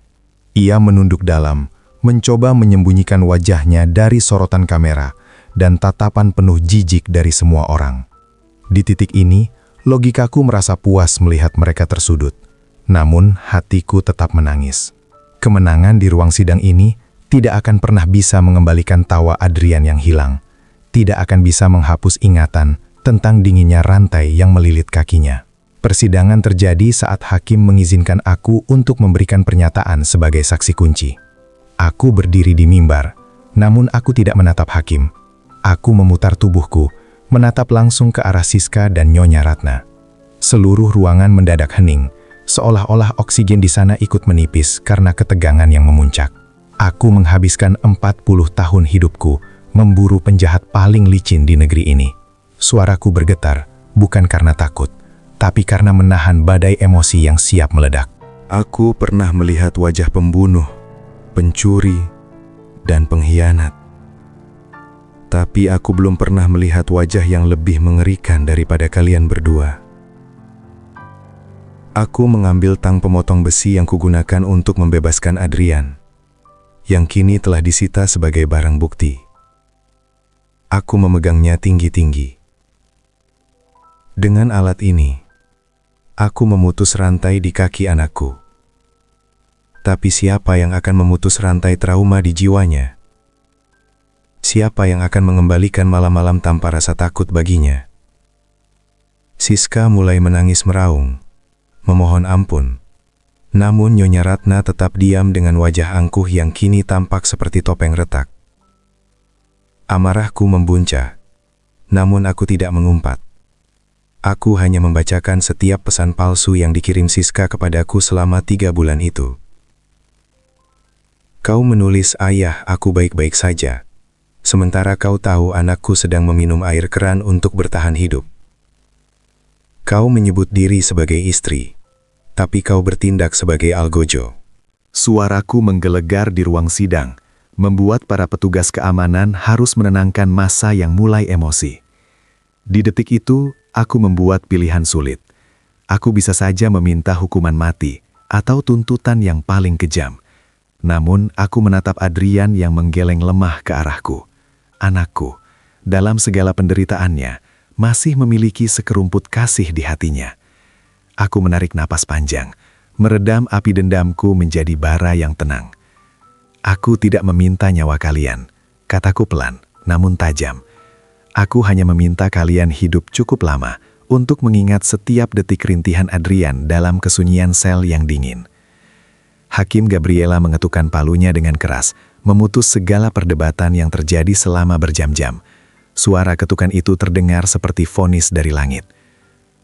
Ia menunduk dalam, mencoba menyembunyikan wajahnya dari sorotan kamera dan tatapan penuh jijik dari semua orang. Di titik ini, logikaku merasa puas melihat mereka tersudut. Namun, hatiku tetap menangis. Kemenangan di ruang sidang ini tidak akan pernah bisa mengembalikan tawa Adrian yang hilang. Tidak akan bisa menghapus ingatan tentang dinginnya rantai yang melilit kakinya. Persidangan terjadi saat hakim mengizinkan aku untuk memberikan pernyataan sebagai saksi kunci. Aku berdiri di mimbar, namun aku tidak menatap hakim. Aku memutar tubuhku, menatap langsung ke arah Siska dan Nyonya Ratna. Seluruh ruangan mendadak hening, seolah-olah oksigen di sana ikut menipis karena ketegangan yang memuncak. Aku menghabiskan 40 tahun hidupku memburu penjahat paling licin di negeri ini. Suaraku bergetar, bukan karena takut, tapi karena menahan badai emosi yang siap meledak. Aku pernah melihat wajah pembunuh, pencuri, dan pengkhianat. Tapi aku belum pernah melihat wajah yang lebih mengerikan daripada kalian berdua. Aku mengambil tang pemotong besi yang kugunakan untuk membebaskan Adrian, yang kini telah disita sebagai barang bukti. Aku memegangnya tinggi-tinggi. Dengan alat ini, aku memutus rantai di kaki anakku. Tapi siapa yang akan memutus rantai trauma di jiwanya? Siapa yang akan mengembalikan malam-malam tanpa rasa takut baginya? Siska mulai menangis meraung, memohon ampun. Namun Nyonya Ratna tetap diam dengan wajah angkuh yang kini tampak seperti topeng retak. Amarahku membuncah, namun aku tidak mengumpat. Aku hanya membacakan setiap pesan palsu yang dikirim Siska kepadaku selama 3 bulan itu. Kau menulis, "Ayah, aku baik-baik saja." Sementara kau tahu anakku sedang meminum air keran untuk bertahan hidup. Kau menyebut diri sebagai istri, tapi kau bertindak sebagai algojo. Suaraku menggelegar di ruang sidang, membuat para petugas keamanan harus menenangkan massa yang mulai emosi. Di detik itu, aku membuat pilihan sulit. Aku bisa saja meminta hukuman mati atau tuntutan yang paling kejam. Namun, aku menatap Adrian yang menggeleng lemah ke arahku. Anakku, dalam segala penderitaannya, masih memiliki sekerumput kasih di hatinya. Aku menarik napas panjang, meredam api dendamku menjadi bara yang tenang. Aku tidak meminta nyawa kalian, kataku pelan, namun tajam. Aku hanya meminta kalian hidup cukup lama untuk mengingat setiap detik rintihan Adrian dalam kesunyian sel yang dingin. Hakim Gabriela mengetukkan palunya dengan keras, memutus segala perdebatan yang terjadi selama berjam-jam. Suara ketukan itu terdengar seperti vonis dari langit.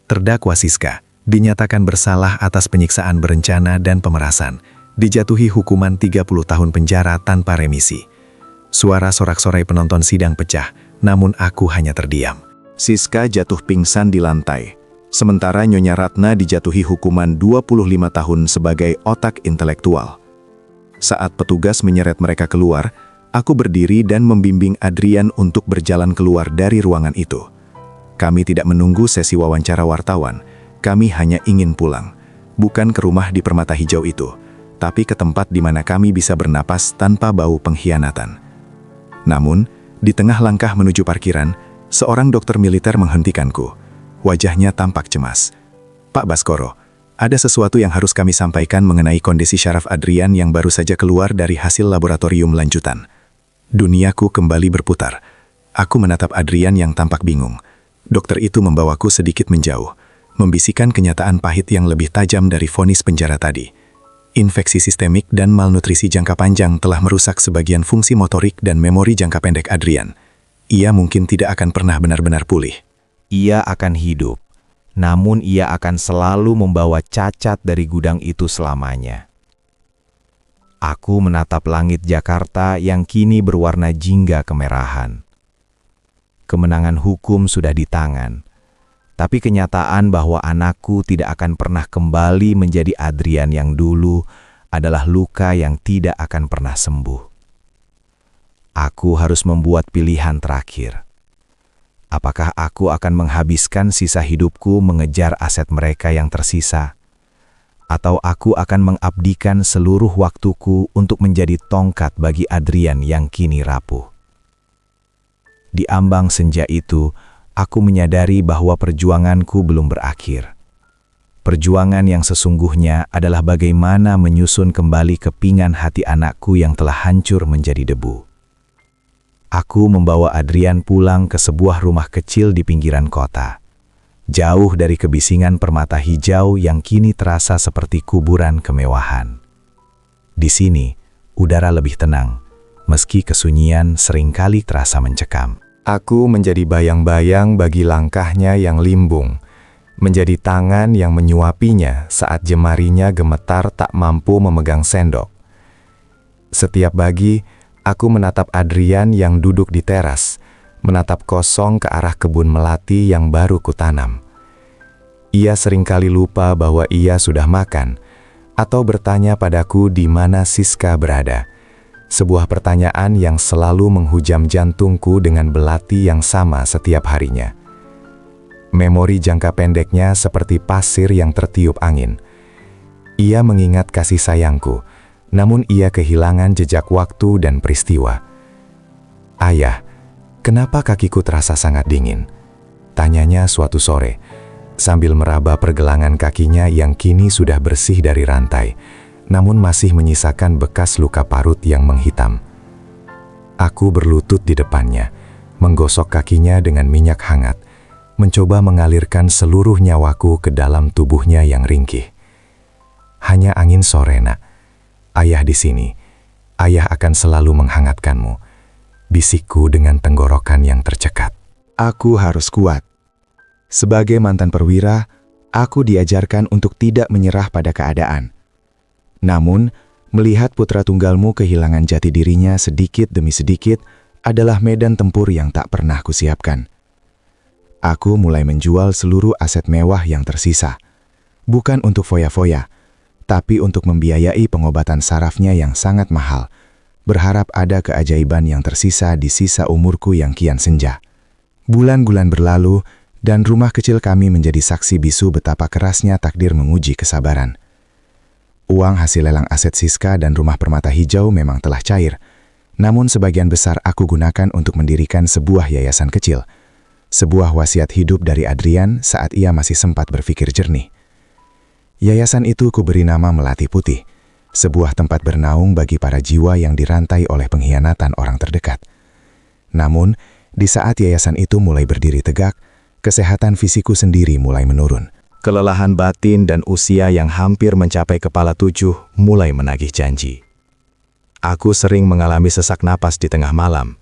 Terdakwa Siska dinyatakan bersalah atas penyiksaan berencana dan pemerasan, dijatuhi hukuman 30 tahun penjara tanpa remisi. Suara sorak-sorai penonton sidang pecah, namun aku hanya terdiam. Siska jatuh pingsan di lantai, sementara Nyonya Ratna dijatuhi hukuman 25 tahun sebagai otak intelektual. Saat petugas menyeret mereka keluar, aku berdiri dan membimbing Adrian untuk berjalan keluar dari ruangan itu. Kami tidak menunggu sesi wawancara wartawan, kami hanya ingin pulang. Bukan ke rumah di Permata Hijau itu, tapi ke tempat di mana kami bisa bernapas tanpa bau pengkhianatan. Namun, di tengah langkah menuju parkiran, seorang dokter militer menghentikanku. Wajahnya tampak cemas. "Pak Baskoro, ada sesuatu yang harus kami sampaikan mengenai kondisi syaraf Adrian yang baru saja keluar dari hasil laboratorium lanjutan." Duniaku kembali berputar. Aku menatap Adrian yang tampak bingung. Dokter itu membawaku sedikit menjauh, membisikkan kenyataan pahit yang lebih tajam dari vonis penjara tadi. Infeksi sistemik dan malnutrisi jangka panjang telah merusak sebagian fungsi motorik dan memori jangka pendek Adrian. Ia mungkin tidak akan pernah benar-benar pulih. Ia akan hidup, namun ia akan selalu membawa cacat dari gudang itu selamanya. Aku menatap langit Jakarta yang kini berwarna jingga kemerahan. Kemenangan hukum sudah di tangan, tapi kenyataan bahwa anakku tidak akan pernah kembali menjadi Adrian yang dulu adalah luka yang tidak akan pernah sembuh. Aku harus membuat pilihan terakhir. Apakah aku akan menghabiskan sisa hidupku mengejar aset mereka yang tersisa? Atau aku akan mengabdikan seluruh waktuku untuk menjadi tongkat bagi Adrian yang kini rapuh? Di ambang senja itu, aku menyadari bahwa perjuanganku belum berakhir. Perjuangan yang sesungguhnya adalah bagaimana menyusun kembali kepingan hati anakku yang telah hancur menjadi debu. Aku membawa Adrian pulang ke sebuah rumah kecil di pinggiran kota, jauh dari kebisingan Permata Hijau yang kini terasa seperti kuburan kemewahan. Di sini, udara lebih tenang, meski kesunyian seringkali terasa mencekam. Aku menjadi bayang-bayang bagi langkahnya yang limbung, menjadi tangan yang menyuapinya saat jemarinya gemetar tak mampu memegang sendok. Setiap pagi, aku menatap Adrian yang duduk di teras, menatap kosong ke arah kebun melati yang baru kutanam. Ia seringkali lupa bahwa ia sudah makan, atau bertanya padaku di mana Siska berada. Sebuah pertanyaan yang selalu menghujam jantungku dengan belati yang sama setiap harinya. Memori jangka pendeknya seperti pasir yang tertiup angin. Ia mengingat kasih sayangku, namun ia kehilangan jejak waktu dan peristiwa. "Ayah, kenapa kakiku terasa sangat dingin?" tanyanya suatu sore, sambil meraba pergelangan kakinya yang kini sudah bersih dari rantai, namun masih menyisakan bekas luka parut yang menghitam. Aku berlutut di depannya, menggosok kakinya dengan minyak hangat, mencoba mengalirkan seluruh nyawaku ke dalam tubuhnya yang ringkih. "Hanya angin sore, Nak. Ayah di sini. Ayah akan selalu menghangatkanmu," bisikku dengan tenggorokan yang tercekat. Aku harus kuat. Sebagai mantan perwira, aku diajarkan untuk tidak menyerah pada keadaan. Namun, melihat putra tunggalmu kehilangan jati dirinya sedikit demi sedikit adalah medan tempur yang tak pernah kusiapkan. Aku mulai menjual seluruh aset mewah yang tersisa. Bukan untuk foya-foya, tapi untuk membiayai pengobatan sarafnya yang sangat mahal, berharap ada keajaiban yang tersisa di sisa umurku yang kian senja. Bulan-bulan berlalu, dan rumah kecil kami menjadi saksi bisu betapa kerasnya takdir menguji kesabaran. Uang hasil lelang aset Siska dan rumah permata hijau memang telah cair, namun sebagian besar aku gunakan untuk mendirikan sebuah yayasan kecil, sebuah wasiat hidup dari Adrian saat ia masih sempat berpikir jernih. Yayasan itu kuberi nama Melati Putih, sebuah tempat bernaung bagi para jiwa yang dirantai oleh pengkhianatan orang terdekat. Namun, di saat yayasan itu mulai berdiri tegak, kesehatan fisikku sendiri mulai menurun. Kelelahan batin dan usia yang hampir mencapai kepala 7 mulai menagih janji. Aku sering mengalami sesak napas di tengah malam.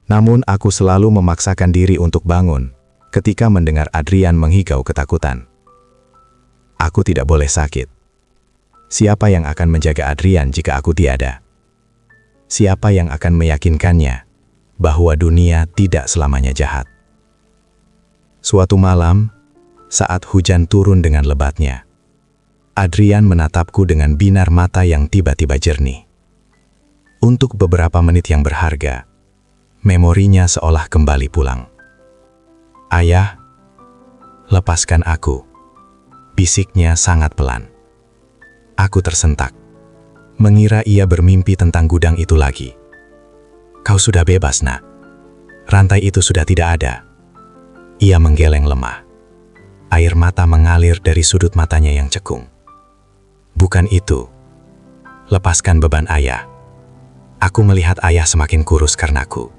Namun aku selalu memaksakan diri untuk bangun ketika mendengar Adrian menghigau ketakutan. Aku tidak boleh sakit. Siapa yang akan menjaga Adrian jika aku tiada? Siapa yang akan meyakinkannya bahwa dunia tidak selamanya jahat? Suatu malam, saat hujan turun dengan lebatnya, Adrian menatapku dengan binar mata yang tiba-tiba jernih. Untuk beberapa menit yang berharga, memorinya seolah kembali pulang. "Ayah, lepaskan aku," bisiknya sangat pelan. Aku tersentak, mengira ia bermimpi tentang gudang itu lagi. "Kau sudah bebas, Nak. Rantai itu sudah tidak ada." Ia menggeleng lemah. Air mata mengalir dari sudut matanya yang cekung. "Bukan itu. Lepaskan beban ayah. Aku melihat ayah semakin kurus karenaku.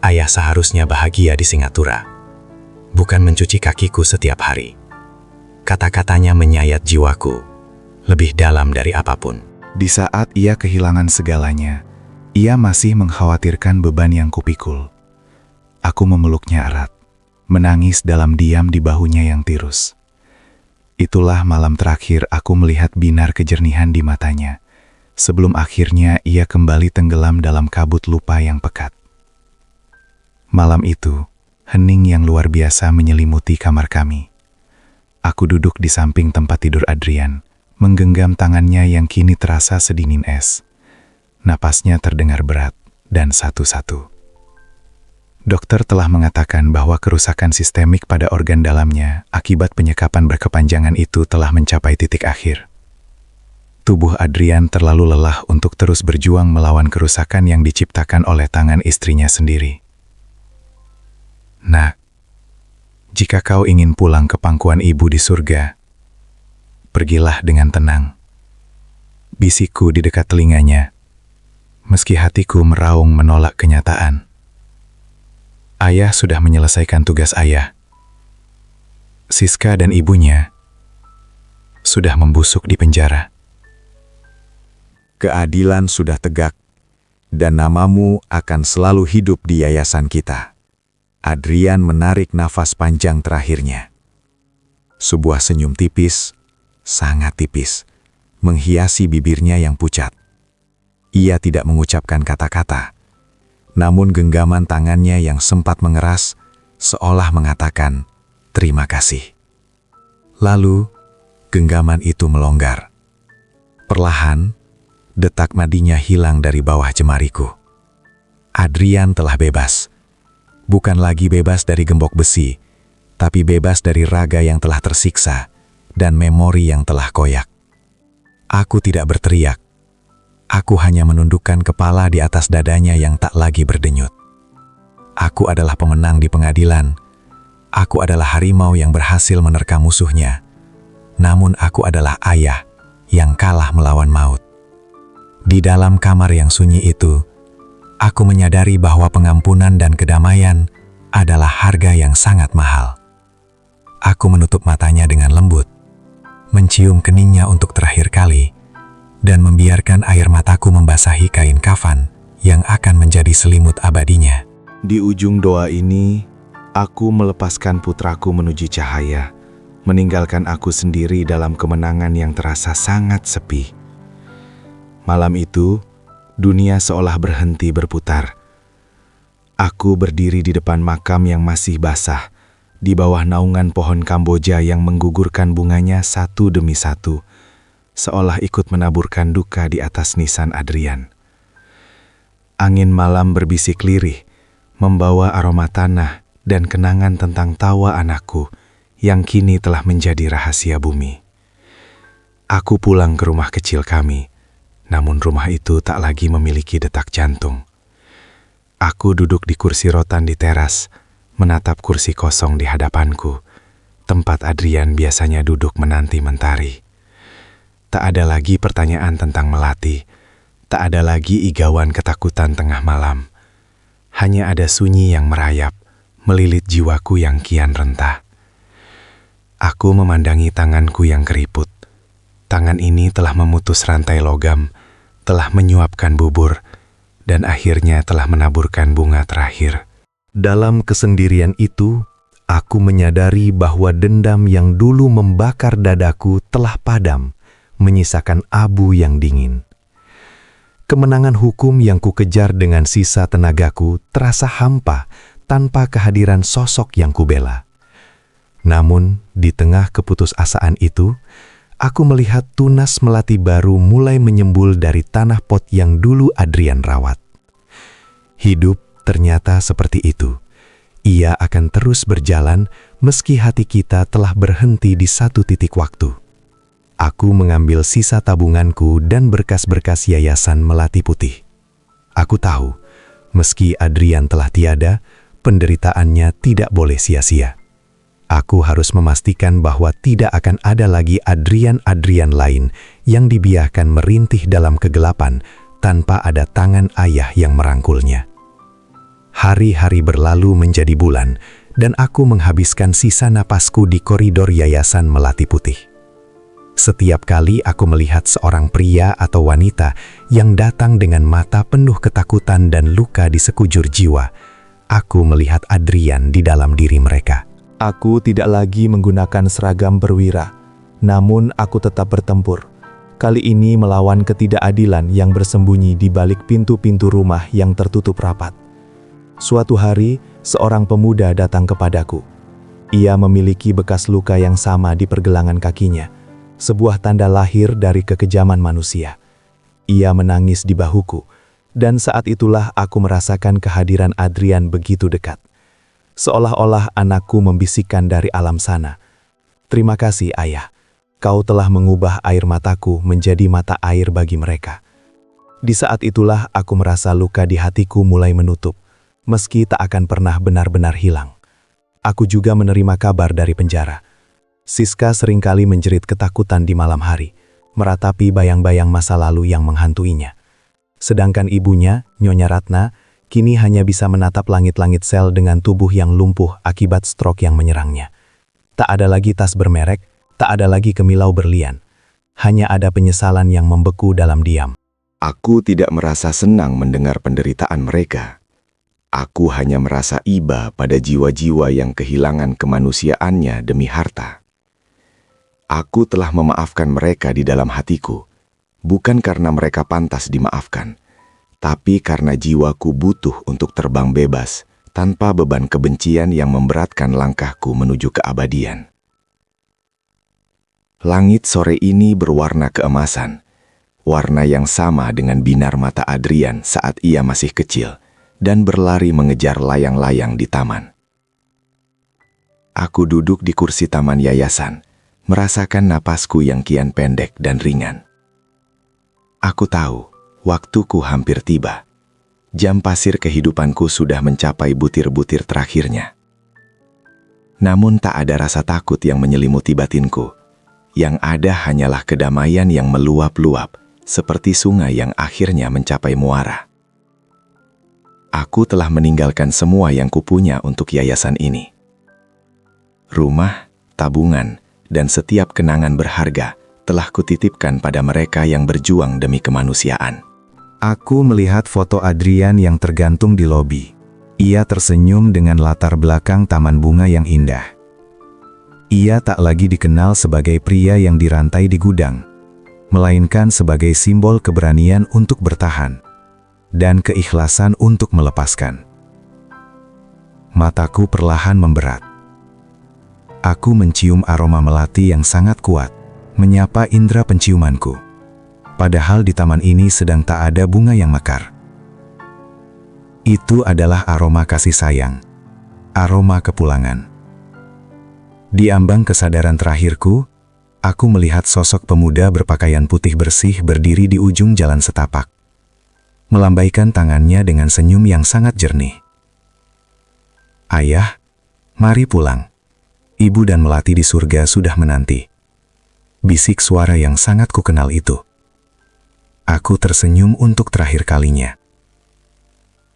Ayah seharusnya bahagia di Singapura, bukan mencuci kakiku setiap hari." Kata-katanya menyayat jiwaku, lebih dalam dari apapun. Di saat ia kehilangan segalanya, ia masih mengkhawatirkan beban yang kupikul. Aku memeluknya erat, menangis dalam diam di bahunya yang tirus. Itulah malam terakhir aku melihat binar kejernihan di matanya, sebelum akhirnya ia kembali tenggelam dalam kabut lupa yang pekat. Malam itu, hening yang luar biasa menyelimuti kamar kami. Aku duduk di samping tempat tidur Adrian, menggenggam tangannya yang kini terasa sedingin es. Napasnya terdengar berat dan satu-satu. Dokter telah mengatakan bahwa kerusakan sistemik pada organ dalamnya akibat penyekapan berkepanjangan itu telah mencapai titik akhir. Tubuh Adrian terlalu lelah untuk terus berjuang melawan kerusakan yang diciptakan oleh tangan istrinya sendiri. "Nak, jika kau ingin pulang ke pangkuan ibu di surga, pergilah dengan tenang," bisikku di dekat telinganya, meski hatiku meraung menolak kenyataan. Ayah sudah menyelesaikan tugas ayah. Siska dan ibunya sudah membusuk di penjara. Keadilan sudah tegak, dan namamu akan selalu hidup di yayasan kita. Adrian menarik nafas panjang terakhirnya. Sebuah senyum tipis, sangat tipis, menghiasi bibirnya yang pucat. Ia tidak mengucapkan kata-kata, namun genggaman tangannya yang sempat mengeras seolah mengatakan terima kasih. Lalu, genggaman itu melonggar. Perlahan, detak nadinya hilang dari bawah jemariku. Adrian telah bebas. Bukan lagi bebas dari gembok besi, tapi bebas dari raga yang telah tersiksa dan memori yang telah koyak. Aku tidak berteriak. Aku hanya menundukkan kepala di atas dadanya yang tak lagi berdenyut. Aku adalah pemenang di pengadilan. Aku adalah harimau yang berhasil menerkam musuhnya. Namun aku adalah ayah yang kalah melawan maut. Di dalam kamar yang sunyi itu, aku menyadari bahwa pengampunan dan kedamaian adalah harga yang sangat mahal. Aku menutup matanya dengan lembut, mencium keningnya untuk terakhir kali, dan membiarkan air mataku membasahi kain kafan yang akan menjadi selimut abadinya. Di ujung doa ini, Aku melepaskan putraku menuju cahaya, meninggalkan aku sendiri dalam kemenangan yang terasa sangat sepi. Malam itu, dunia seolah berhenti berputar. Aku berdiri di depan makam yang masih basah, di bawah naungan pohon Kamboja yang menggugurkan bunganya satu demi satu, seolah ikut menaburkan duka di atas nisan Adrian. Angin malam berbisik lirih, membawa aroma tanah dan kenangan tentang tawa anakku yang kini telah menjadi rahasia bumi. Aku pulang ke rumah kecil kami, namun rumah itu tak lagi memiliki detak jantung. Aku duduk di kursi rotan di teras, menatap kursi kosong di hadapanku, tempat Adrian biasanya duduk menanti mentari. Tak ada lagi pertanyaan tentang Melati, tak ada lagi igauan ketakutan tengah malam. Hanya ada sunyi yang merayap, melilit jiwaku yang kian rentah. Aku memandangi tanganku yang keriput. Tangan ini telah memutus rantai logam, telah menyuapkan bubur, dan akhirnya telah menaburkan bunga terakhir. Dalam kesendirian itu, aku menyadari bahwa dendam yang dulu membakar dadaku telah padam, menyisakan abu yang dingin. Kemenangan hukum yang kukejar dengan sisa tenagaku terasa hampa tanpa kehadiran sosok yang kubela. Namun, di tengah keputusasaan itu, aku melihat tunas Melati baru mulai menyembul dari tanah pot yang dulu Adrian rawat. Hidup ternyata seperti itu. Ia akan terus berjalan meski hati kita telah berhenti di satu titik waktu. Aku mengambil sisa tabunganku dan berkas-berkas yayasan Melati Putih. Aku tahu, meski Adrian telah tiada, penderitaannya tidak boleh sia-sia. Aku harus memastikan bahwa tidak akan ada lagi Adrian-Adrian lain yang dibiarkan merintih dalam kegelapan tanpa ada tangan ayah yang merangkulnya. Hari-hari berlalu menjadi bulan, dan aku menghabiskan sisa napasku di koridor Yayasan Melati Putih. Setiap kali aku melihat seorang pria atau wanita yang datang dengan mata penuh ketakutan dan luka di sekujur jiwa, aku melihat Adrian di dalam diri mereka. Aku tidak lagi menggunakan seragam perwira, namun aku tetap bertempur. Kali ini melawan ketidakadilan yang bersembunyi di balik pintu-pintu rumah yang tertutup rapat. Suatu hari, seorang pemuda datang kepadaku. Ia memiliki bekas luka yang sama di pergelangan kakinya, sebuah tanda lahir dari kekejaman manusia. Ia menangis di bahuku, dan saat itulah aku merasakan kehadiran Adrian begitu dekat. Seolah-olah anakku membisikkan dari alam sana, "Terima kasih, Ayah. Kau telah mengubah air mataku menjadi mata air bagi mereka." Di saat itulah aku merasa luka di hatiku mulai menutup, meski tak akan pernah benar-benar hilang. Aku juga menerima kabar dari penjara. Siska seringkali menjerit ketakutan di malam hari, meratapi bayang-bayang masa lalu yang menghantuinya. Sedangkan ibunya, Nyonya Ratna, kini hanya bisa menatap langit-langit sel dengan tubuh yang lumpuh akibat stroke yang menyerangnya. Tak ada lagi tas bermerek, tak ada lagi kemilau berlian. Hanya ada penyesalan yang membeku dalam diam. Aku tidak merasa senang mendengar penderitaan mereka. Aku hanya merasa iba pada jiwa-jiwa yang kehilangan kemanusiaannya demi harta. Aku telah memaafkan mereka di dalam hatiku, bukan karena mereka pantas dimaafkan, tapi karena jiwaku butuh untuk terbang bebas tanpa beban kebencian yang memberatkan langkahku menuju keabadian. Langit sore ini berwarna keemasan, warna yang sama dengan binar mata Adrian saat ia masih kecil dan berlari mengejar layang-layang di taman. Aku duduk di kursi taman yayasan, merasakan napasku yang kian pendek dan ringan. Aku tahu, waktuku hampir tiba. Jam pasir kehidupanku sudah mencapai butir-butir terakhirnya. Namun tak ada rasa takut yang menyelimuti batinku. Yang ada hanyalah kedamaian yang meluap-luap, seperti sungai yang akhirnya mencapai muara. Aku telah meninggalkan semua yang kupunya untuk yayasan ini. Rumah, tabungan, dan setiap kenangan berharga telah kutitipkan pada mereka yang berjuang demi kemanusiaan. Aku melihat foto Adrian yang tergantung di lobi. Ia tersenyum dengan latar belakang taman bunga yang indah. Ia tak lagi dikenal sebagai pria yang dirantai di gudang, melainkan sebagai simbol keberanian untuk bertahan dan keikhlasan untuk melepaskan. Mataku perlahan memberat. Aku mencium aroma melati yang sangat kuat, menyapa indera penciumanku. Padahal di taman ini sedang tak ada bunga yang mekar. Itu adalah aroma kasih sayang, aroma kepulangan. Di ambang kesadaran terakhirku, aku melihat sosok pemuda berpakaian putih bersih berdiri di ujung jalan setapak, melambaikan tangannya dengan senyum yang sangat jernih. "Ayah, mari pulang. Ibu dan Melati di surga sudah menanti." Bisik suara yang sangat kukenal itu. Aku tersenyum untuk terakhir kalinya.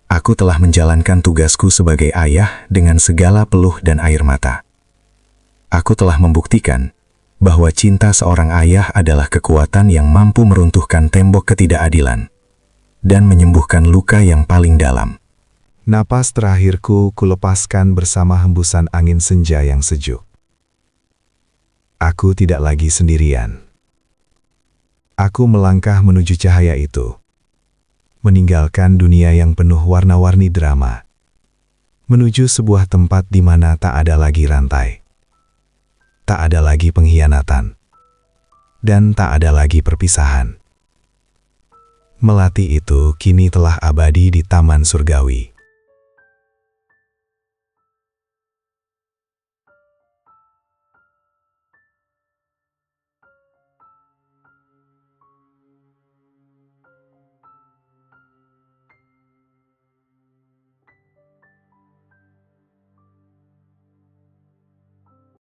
Aku telah menjalankan tugasku sebagai ayah dengan segala peluh dan air mata. Aku telah membuktikan bahwa cinta seorang ayah adalah kekuatan yang mampu meruntuhkan tembok ketidakadilan dan menyembuhkan luka yang paling dalam. Napas terakhirku kulepaskan bersama hembusan angin senja yang sejuk. Aku tidak lagi sendirian. Aku melangkah menuju cahaya itu, meninggalkan dunia yang penuh warna-warni drama, menuju sebuah tempat di mana tak ada lagi rantai, tak ada lagi pengkhianatan, dan tak ada lagi perpisahan. Melati itu kini telah abadi di taman surgawi.